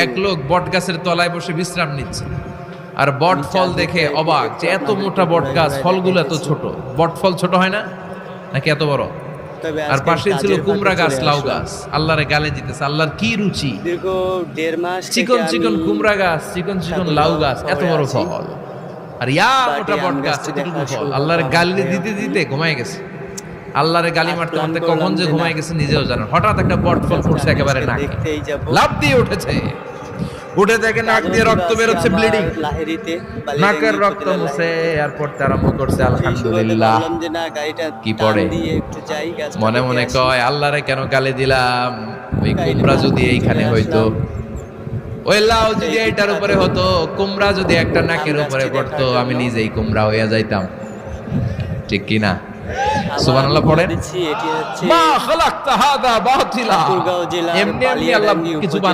এক লোক বট গাছের তলায় বসে বিশ্রাম নিচ্ছে, আর বট ফল দেখে অবাক যে এত মোটা বট গাছ, ফলগুলো এত ছোট। বট ফল ছোট হয় না নাকি এত বড়? আর পাশে ছিল কুমড়া গাছ, লাউ গাছ। আল্লাহরে গালে দিতেছে, আল্লাহর কি রুচি! দীর্ঘ 1.5 মাস চিকন চিকন কুমড়া গাছ, চিকন চিকন লাউ গাছ, এত বড় ফল, আর ইয়া মোটা বট গাছ, এতটুকু ফল। আল্লাহরে গালি দিতে দিতে ঘুমায় গেছে। আল্লাহরে গালি মারতে মারতে কখন যে ঘুমায় গেছে নিজেও জানেন। হঠাৎ একটা বট ফল পড়ছে একেবারে নাকে, লাফ দিয়ে উঠেছে। উঠে দেখে নাক দিয়ে রক্ত বেরোচ্ছে, ব্লিডিং। নাকের রক্ত মুছে আর পড়তে আরম্ভ করছে আলহামদুলিল্লাহ। কি পড়ে? মনে মনে কয়, আল্লাহরে কেন গালি দিলাম? ওই কুমড়া যদি এইখানে হইতো, ওই লাউ যদি এইটার উপরে হতো, কুমড়া যদি একটা নাকের উপরে পড়তো, আমি নিজেই কুমড়া হইয়া যাইতাম। ঠিক কি না? সুবহানাল্লাহ পড়েন। মা খালাকতা হাদা বাতিলা। এমনি আল্লাহ কিছু বানায়